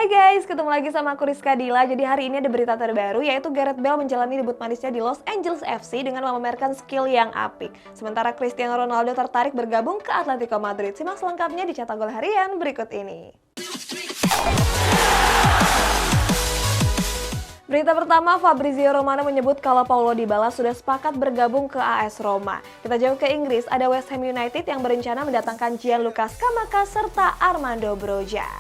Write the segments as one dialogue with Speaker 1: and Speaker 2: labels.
Speaker 1: Hai guys, ketemu lagi sama aku Rizka Dila. Jadi hari ini ada berita terbaru yaitu Gareth Bale menjalani debut manisnya di Los Angeles FC dengan memamerkan skill yang apik. Sementara Cristiano Ronaldo tertarik bergabung ke Atletico Madrid. Simak selengkapnya di Cetak Gol Harian berikut ini. Berita pertama, Fabrizio Romano menyebut kalau Paulo Dybala sudah sepakat bergabung ke AS Roma. Kita jauh ke Inggris, ada West Ham United yang berencana mendatangkan Gianluca Scamacca serta Armando Broja.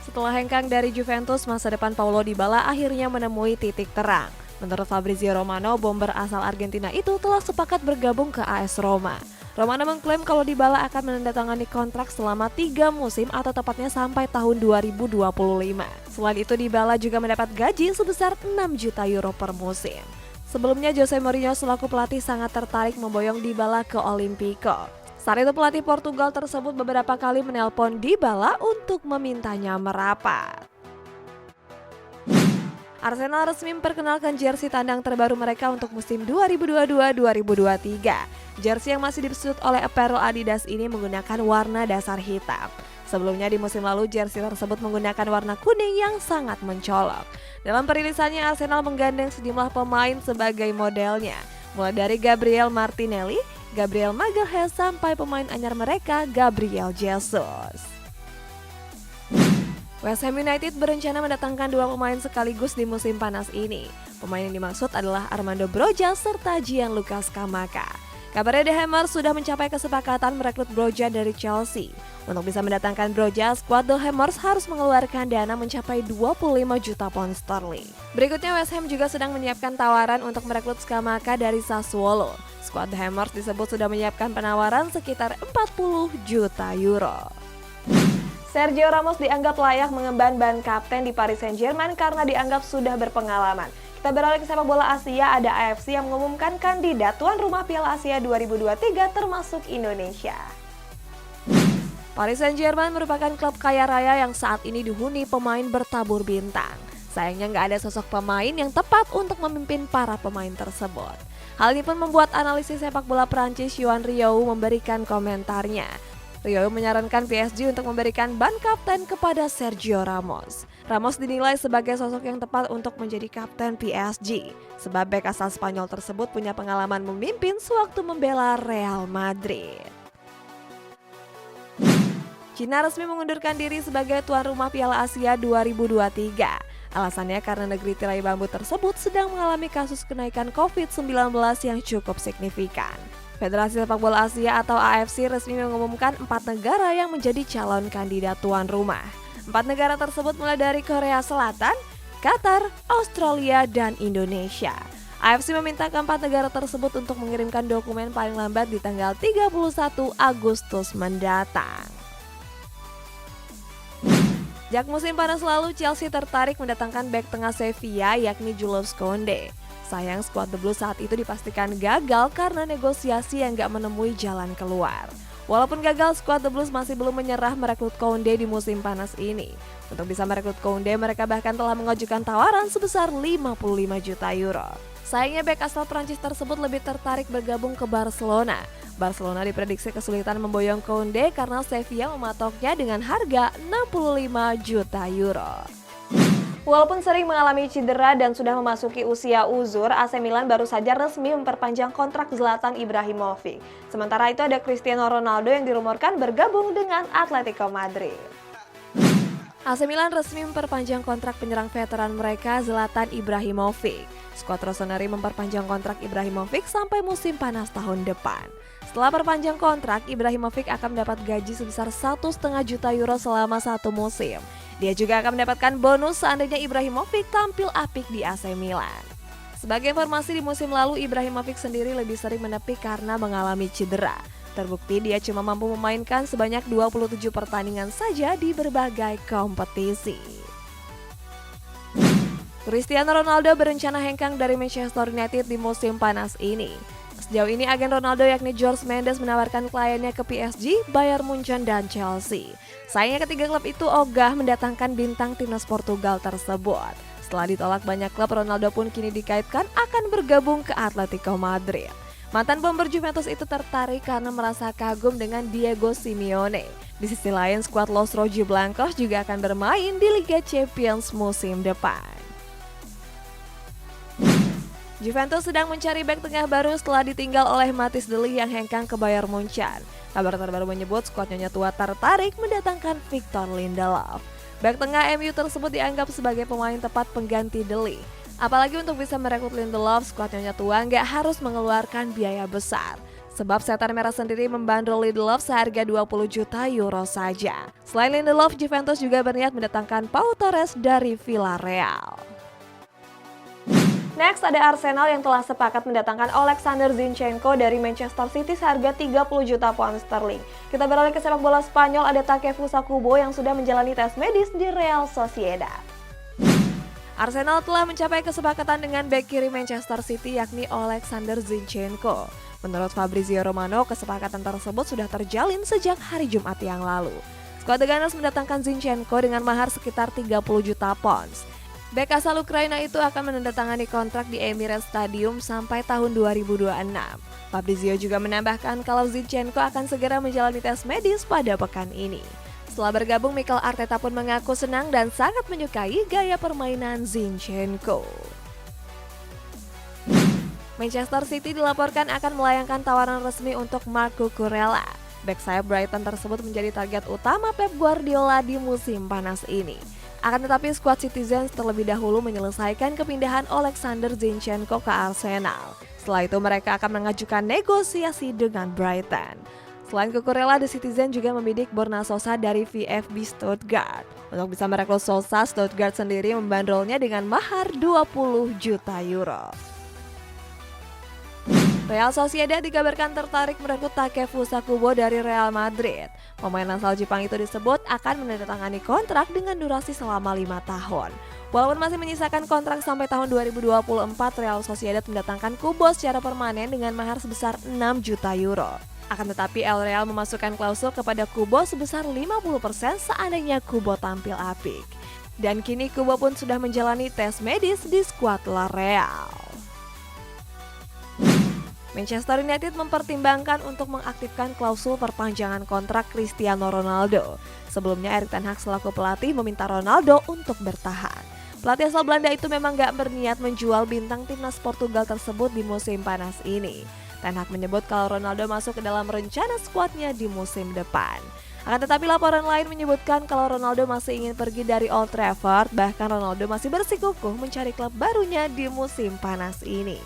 Speaker 1: Setelah hengkang dari Juventus, masa depan Paulo Dybala akhirnya menemui titik terang. Menurut Fabrizio Romano, bomber asal Argentina itu telah sepakat bergabung ke AS Roma. Romano mengklaim kalau Dybala akan menandatangani kontrak selama 3 musim atau tepatnya sampai tahun 2025. Selain itu, Dybala juga mendapat gaji sebesar 6 juta euro per musim. Sebelumnya, Jose Mourinho selaku pelatih sangat tertarik memboyong Dybala ke Olympico. Saat itu pelatih Portugal tersebut beberapa kali menelpon Dybala untuk memintanya merapat. Arsenal resmi memperkenalkan jersey tandang terbaru mereka untuk musim 2022-2023. Jersey yang masih dibesut oleh apparel Adidas ini menggunakan warna dasar hitam. Sebelumnya di musim lalu jersey tersebut menggunakan warna kuning yang sangat mencolok. Dalam perilisannya Arsenal menggandeng sejumlah pemain sebagai modelnya, mulai dari Gabriel Martinelli, Gabriel Magalhaes sampai pemain anyar mereka Gabriel Jesus. West Ham United berencana mendatangkan 2 pemain sekaligus di musim panas ini. Pemain yang dimaksud adalah Armando Broja serta Gianluca Scamacca. Kabarnya The Hammers sudah mencapai kesepakatan merekrut Broja dari Chelsea. Untuk bisa mendatangkan Broja, skuad The Hammers harus mengeluarkan dana mencapai 25 juta pound sterling. Berikutnya West Ham juga sedang menyiapkan tawaran untuk merekrut Scamacca dari Sassuolo. Skuad The Hammers disebut sudah menyiapkan penawaran sekitar 40 juta euro. Sergio Ramos dianggap layak mengemban ban kapten di Paris Saint-Germain karena dianggap sudah berpengalaman. Kita beralih ke sepak bola Asia, ada AFC yang mengumumkan kandidat tuan rumah Piala Asia 2023 termasuk Indonesia. Paris Saint-Germain merupakan klub kaya raya yang saat ini dihuni pemain bertabur bintang. Sayangnya nggak ada sosok pemain yang tepat untuk memimpin para pemain tersebut. Hal ini pun membuat analisis sepak bola Prancis Yohan Rioux memberikan komentarnya. Rioux menyarankan PSG untuk memberikan ban kapten kepada Sergio Ramos. Ramos dinilai sebagai sosok yang tepat untuk menjadi kapten PSG, sebab bek asal Spanyol tersebut punya pengalaman memimpin sewaktu membela Real Madrid. Cina resmi mengundurkan diri sebagai tuan rumah Piala Asia 2023. Alasannya karena negeri tirai bambu tersebut sedang mengalami kasus kenaikan COVID-19 yang cukup signifikan. Federasi Sepak Bola Asia atau AFC resmi mengumumkan 4 negara yang menjadi calon kandidat tuan rumah. 4 negara tersebut mulai dari Korea Selatan, Qatar, Australia, dan Indonesia. AFC meminta keempat negara tersebut untuk mengirimkan dokumen paling lambat di tanggal 31 Agustus mendatang. Sejak musim panas lalu, Chelsea tertarik mendatangkan bek tengah Sevilla yakni Jules Koundé. Sayang skuad The Blues saat itu dipastikan gagal karena negosiasi yang gak menemui jalan keluar. Walaupun gagal, skuad The Blues masih belum menyerah merekrut Koundé di musim panas ini. Untuk bisa merekrut Koundé, mereka bahkan telah mengajukan tawaran sebesar 55 juta euro. Sayangnya bek asal Prancis tersebut lebih tertarik bergabung ke Barcelona. Barcelona diprediksi kesulitan memboyong Koundé karena Sevilla mematoknya dengan harga 65 juta euro. Walaupun sering mengalami cedera dan sudah memasuki usia uzur, AC Milan baru saja resmi memperpanjang kontrak Zlatan Ibrahimovic. Sementara itu ada Cristiano Ronaldo yang dirumorkan bergabung dengan Atletico Madrid. AC Milan resmi memperpanjang kontrak penyerang veteran mereka Zlatan Ibrahimovic. Skuad Rossoneri memperpanjang kontrak Ibrahimovic sampai musim panas tahun depan. Setelah perpanjang kontrak, Ibrahimovic akan mendapat gaji sebesar 1,5 juta euro selama 1 musim. Dia juga akan mendapatkan bonus seandainya Ibrahimovic tampil apik di AC Milan. Sebagai informasi, di musim lalu Ibrahimovic sendiri lebih sering menepi karena mengalami cedera. Terbukti dia cuma mampu memainkan sebanyak 27 pertandingan saja di berbagai kompetisi. Cristiano Ronaldo berencana hengkang dari Manchester United di musim panas ini. Sejauh ini agen Ronaldo yakni Jorge Mendes menawarkan kliennya ke PSG, Bayern Munchen, dan Chelsea. Sayangnya ketiga klub itu ogah mendatangkan bintang timnas Portugal tersebut. Setelah ditolak banyak klub, Ronaldo pun kini dikaitkan akan bergabung ke Atletico Madrid. Mantan bomber Juventus itu tertarik karena merasa kagum dengan Diego Simeone. Di sisi lain, skuad Los Rojiblancos juga akan bermain di Liga Champions musim depan. Juventus sedang mencari bek tengah baru setelah ditinggal oleh Matthijs de Ligt yang hengkang ke Bayern Munchen. Kabar terbaru menyebut skuad Nyonya Tua tertarik mendatangkan Victor Lindelof. Bek tengah MU tersebut dianggap sebagai pemain tepat pengganti de Ligt. Apalagi untuk bisa merekrut Lindelof, skuad Nyonya Tua nggak harus mengeluarkan biaya besar. Sebab Setan Merah sendiri membandrol Lindelof seharga 20 juta euro saja. Selain Lindelof, Juventus juga berniat mendatangkan Pau Torres dari Villarreal. Next, ada Arsenal yang telah sepakat mendatangkan Alexander Zinchenko dari Manchester City seharga 30 juta pound sterling. Kita beralih ke sepak bola Spanyol, ada Takefusa Kubo yang sudah menjalani tes medis di Real Sociedad. Arsenal telah mencapai kesepakatan dengan bek kiri Manchester City yakni Alexander Zinchenko. Menurut Fabrizio Romano, kesepakatan tersebut sudah terjalin sejak hari Jumat yang lalu. Skuad The Gunners mendatangkan Zinchenko dengan mahar sekitar 30 juta pounds. Bek asal Ukraina itu akan menandatangani kontrak di Emirates Stadium sampai tahun 2026. Fabrizio juga menambahkan kalau Zinchenko akan segera menjalani tes medis pada pekan ini. Setelah bergabung, Mikel Arteta pun mengaku senang dan sangat menyukai gaya permainan Zinchenko. Manchester City dilaporkan akan melayangkan tawaran resmi untuk Marc Cucurella. Bek sayap Brighton tersebut menjadi target utama Pep Guardiola di musim panas ini. Akan tetapi skuad Citizens terlebih dahulu menyelesaikan kepindahan Alexander Zinchenko ke Arsenal. Setelah itu mereka akan mengajukan negosiasi dengan Brighton. Selain Cucurella, The Citizen juga membidik Borna Sosa dari VfB Stuttgart. Untuk bisa merekrut Sosa, Stuttgart sendiri membandrolnya dengan mahar 20 juta euro. Real Sociedad dikabarkan tertarik merekrut Takefusa Kubo dari Real Madrid. Pemain asal Jepang itu disebut akan menandatangani kontrak dengan durasi selama 5 tahun. Walaupun masih menyisakan kontrak sampai tahun 2024, Real Sociedad mendatangkan Kubo secara permanen dengan mahar sebesar 6 juta euro. Akan tetapi El Real memasukkan klausul kepada Kubo sebesar 50% seandainya Kubo tampil apik. Dan kini Kubo pun sudah menjalani tes medis di skuad La Real. Manchester United mempertimbangkan untuk mengaktifkan klausul perpanjangan kontrak Cristiano Ronaldo. Sebelumnya Erik ten Hag selaku pelatih meminta Ronaldo untuk bertahan. Pelatih asal Belanda itu memang gak berniat menjual bintang timnas Portugal tersebut di musim panas ini. Ten Hag menyebut kalau Ronaldo masuk ke dalam rencana skuadnya di musim depan. Akan tetapi laporan lain menyebutkan kalau Ronaldo masih ingin pergi dari Old Trafford, bahkan Ronaldo masih bersikukuh mencari klub barunya di musim panas ini.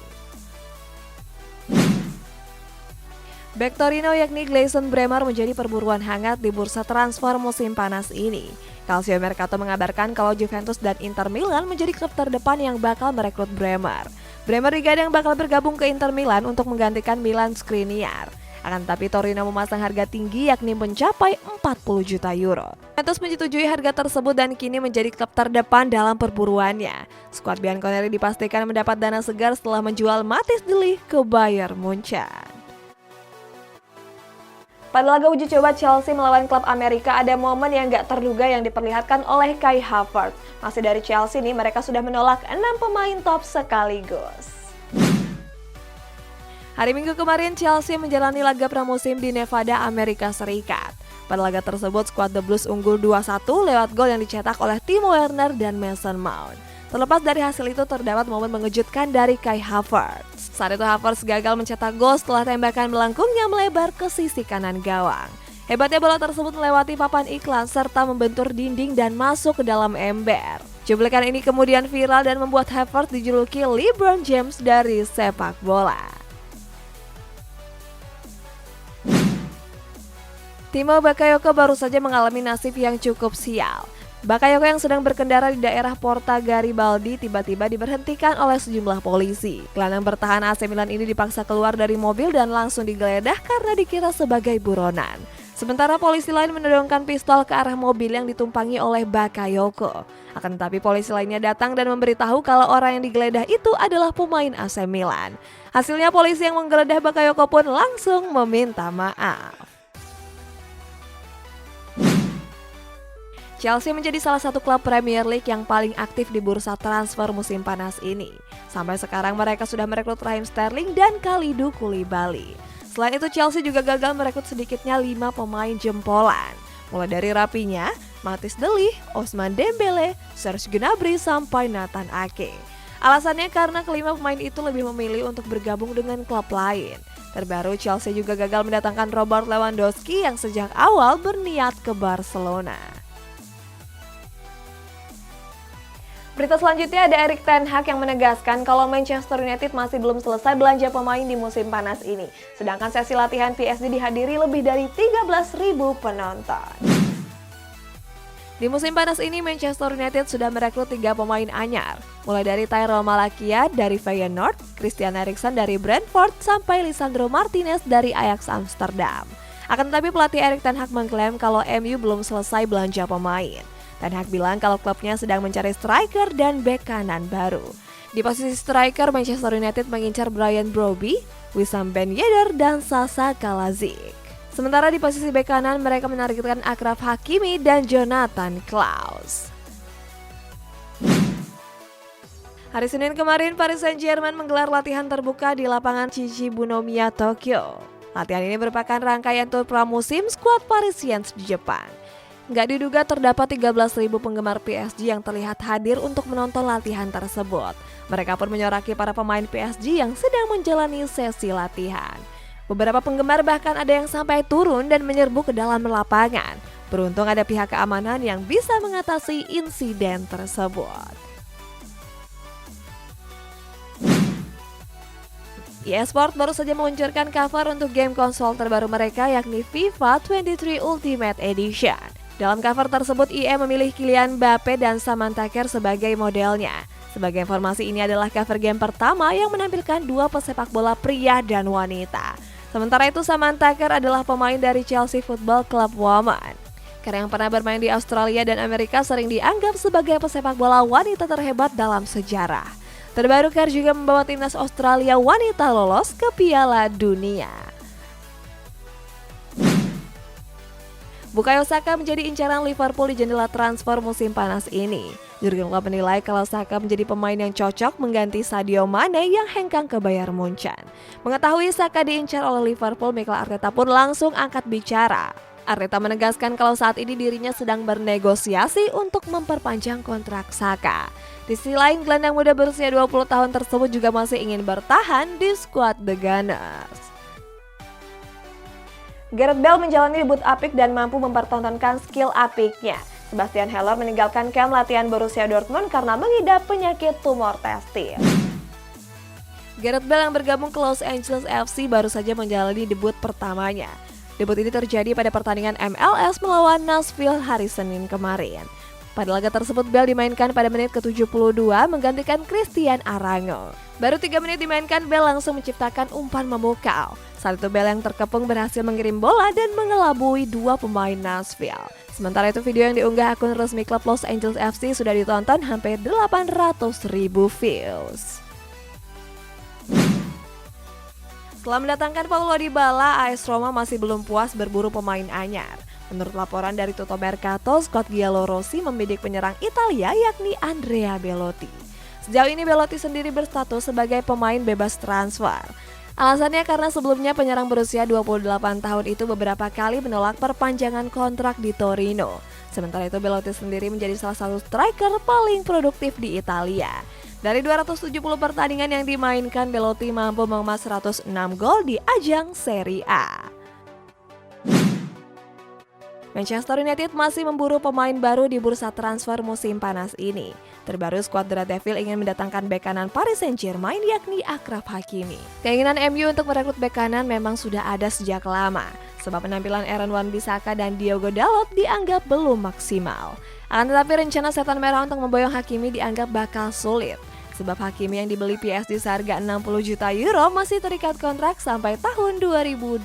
Speaker 1: Bek Torino yakni Gleison Bremer menjadi perburuan hangat di bursa transfer musim panas ini. Calcio Mercato mengabarkan kalau Juventus dan Inter Milan menjadi klub terdepan yang bakal merekrut Bremer. Bremer digadang bakal bergabung ke Inter Milan untuk menggantikan Milan Skriniar. Akan tetapi Torino memasang harga tinggi yakni mencapai 40 juta euro. Juventus menyetujui harga tersebut dan kini menjadi klub terdepan dalam perburuannya. Skuad Bianconeri dipastikan mendapat dana segar setelah menjual Matthijs de Ligt ke Bayern Munchen. Pada laga uji coba Chelsea melawan klub Amerika, ada momen yang gak terduga yang diperlihatkan oleh Kai Havertz. Masih dari Chelsea nih, mereka sudah menolak 6 pemain top sekaligus. Hari Minggu kemarin, Chelsea menjalani laga pramusim di Nevada, Amerika Serikat. Pada laga tersebut, skuad The Blues unggul 2-1 lewat gol yang dicetak oleh Timo Werner dan Mason Mount. Terlepas dari hasil itu, terdapat momen mengejutkan dari Kai Havertz. Saat itu Havertz gagal mencetak gol setelah tembakan melengkungnya melebar ke sisi kanan gawang. Hebatnya bola tersebut melewati papan iklan serta membentur dinding dan masuk ke dalam ember. Cuplikan ini kemudian viral dan membuat Havertz dijuluki LeBron James dari sepak bola. Timo Bakayoko baru saja mengalami nasib yang cukup sial. Bakayoko yang sedang berkendara di daerah Porta Garibaldi tiba-tiba diberhentikan oleh sejumlah polisi. Gelandang bertahan AC Milan ini dipaksa keluar dari mobil dan langsung digeledah karena dikira sebagai buronan. Sementara polisi lain menodongkan pistol ke arah mobil yang ditumpangi oleh Bakayoko. Akan tetapi polisi lainnya datang dan memberitahu kalau orang yang digeledah itu adalah pemain AC Milan. Hasilnya polisi yang menggeledah Bakayoko pun langsung meminta maaf. Chelsea menjadi salah satu klub Premier League yang paling aktif di bursa transfer musim panas ini. Sampai sekarang mereka sudah merekrut Raheem Sterling dan Kalidou Koulibaly. Selain itu Chelsea juga gagal merekrut sedikitnya 5 pemain jempolan. mulai dari Rapinya, Mathis De Ligt, Ousmane Dembele, Serge Gnabry sampai Nathan Ake. Alasannya karena kelima pemain itu lebih memilih untuk bergabung dengan klub lain. Terbaru, Chelsea juga gagal mendatangkan Robert Lewandowski yang sejak awal berniat ke Barcelona. Berita selanjutnya ada Erik ten Hag yang menegaskan kalau Manchester United masih belum selesai belanja pemain di musim panas ini. Sedangkan sesi latihan PSG dihadiri lebih dari 13.000 penonton. Di musim panas ini, Manchester United sudah merekrut 3 pemain anyar, mulai dari Tyrell Malacia dari Feyenoord, Christian Eriksen dari Brentford, sampai Lisandro Martinez dari Ajax Amsterdam. Akan tetapi pelatih Erik ten Hag mengklaim kalau MU belum selesai belanja pemain. Ten Hag bilang kalau klubnya sedang mencari striker dan bek kanan baru. Di posisi striker, Manchester United mengincar Brian Brobby, Wissam Ben Yedder, dan Sasa Kalajic. Sementara di posisi bek kanan, mereka menargetkan Achraf Hakimi dan Jonathan Klaus. Hari Senin kemarin, Paris Saint-Germain menggelar latihan terbuka di lapangan Chichibunomiya, Tokyo. Latihan ini merupakan rangkaian tur pramusim skuad Parisiens di Jepang. Nggak diduga terdapat 13.000 penggemar PSG yang terlihat hadir untuk menonton latihan tersebut. Mereka pun menyoraki para pemain PSG yang sedang menjalani sesi latihan. Beberapa penggemar bahkan ada yang sampai turun dan menyerbu ke dalam lapangan. Beruntung ada pihak keamanan yang bisa mengatasi insiden tersebut. EA Sports baru saja meluncurkan cover untuk game konsol terbaru mereka yakni FIFA 23 Ultimate Edition. Dalam cover tersebut, EA memilih Kylian Mbappe dan Samantha Kerr sebagai modelnya. Sebagai informasi, ini adalah cover game pertama yang menampilkan 2 pesepak bola pria dan wanita. Sementara itu, Samantha Kerr adalah pemain dari Chelsea Football Club Women. Kerr yang pernah bermain di Australia dan Amerika sering dianggap sebagai pesepak bola wanita terhebat dalam sejarah. Terbaru, Kerr juga membawa timnas Australia wanita lolos ke Piala Dunia. Bukayo Saka menjadi incaran Liverpool di jendela transfer musim panas ini. Jurgen Klopp menilai kalau Saka menjadi pemain yang cocok mengganti Sadio Mane yang hengkang ke Bayern Munchen. Mengetahui Saka diincar oleh Liverpool, Mikel Arteta pun langsung angkat bicara. Arteta menegaskan kalau saat ini dirinya sedang bernegosiasi untuk memperpanjang kontrak Saka. Di sisi lain, gelandang muda berusia 20 tahun tersebut juga masih ingin bertahan di skuad The Gunners. Gareth Bale menjalani debut apik dan mampu mempertontonkan skill apiknya. Sebastian Haller meninggalkan kamp latihan Borussia Dortmund karena mengidap penyakit tumor testis. Gareth Bale yang bergabung ke Los Angeles FC baru saja menjalani debut pertamanya. Debut ini terjadi pada pertandingan MLS melawan Nashville hari Senin kemarin. Pada laga tersebut, Bale dimainkan pada menit ke-72 menggantikan Christian Arango. Baru 3 menit dimainkan, Bale langsung menciptakan umpan memukau. Saat itu Bale yang terkepung berhasil mengirim bola dan mengelabui 2 pemain Nashville. Sementara itu video yang diunggah akun resmi klub Los Angeles FC sudah ditonton hampir 800.000 views. Setelah mendatangkan Paulo Dybala, AS Roma masih belum puas berburu pemain anyar. Menurut laporan dari Tutto Mercato, skuad Giallorossi membidik penyerang Italia yakni Andrea Belotti. Sejauh ini Belotti sendiri berstatus sebagai pemain bebas transfer. Alasannya karena sebelumnya penyerang berusia 28 tahun itu beberapa kali menolak perpanjangan kontrak di Torino. Sementara itu Belotti sendiri menjadi salah satu striker paling produktif di Italia. Dari 270 pertandingan yang dimainkan, Belotti mampu mengemas 106 gol di ajang Serie A. Manchester United masih memburu pemain baru di bursa transfer musim panas ini. Terbaru skuad The Red Devil ingin mendatangkan bek kanan Paris Saint-Germain yakni Achraf Hakimi. Keinginan MU untuk merekrut bek kanan memang sudah ada sejak lama, sebab penampilan Aaron Wan-Bissaka dan Diogo Dalot dianggap belum maksimal. Akan tetapi rencana setan merah untuk memboyong Hakimi dianggap bakal sulit, sebab Hakimi yang dibeli PSG seharga 60 juta euro masih terikat kontrak sampai tahun 2026.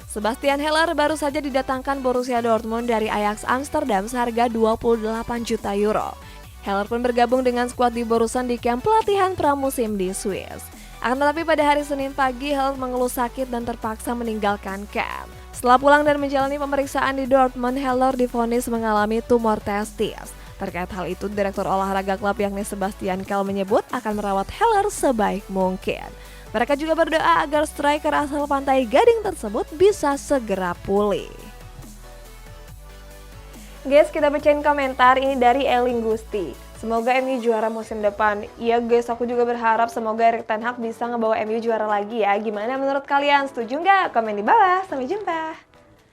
Speaker 1: Sebastian Haller baru saja didatangkan Borussia Dortmund dari Ajax Amsterdam seharga 28 juta euro. Haller pun bergabung dengan skuad di Borusan di kamp pelatihan pramusim di Swiss. Akan tetapi pada hari Senin pagi, Haller mengeluh sakit dan terpaksa meninggalkan kamp. Setelah pulang dan menjalani pemeriksaan di Dortmund, Haller divonis mengalami tumor testis. Terkait hal itu, Direktur Olahraga klub yakni Sebastian Kehl menyebut akan merawat Haller sebaik mungkin. Mereka juga berdoa agar striker asal Pantai Gading tersebut bisa segera pulih. Guys, kita bacain komentar ini dari Eling Gusti. Semoga MU juara musim depan. Iya guys, aku juga berharap semoga Erik ten Hag bisa ngebawa MU juara lagi ya. Gimana menurut kalian? Setuju nggak? Komen di bawah. Sampai jumpa.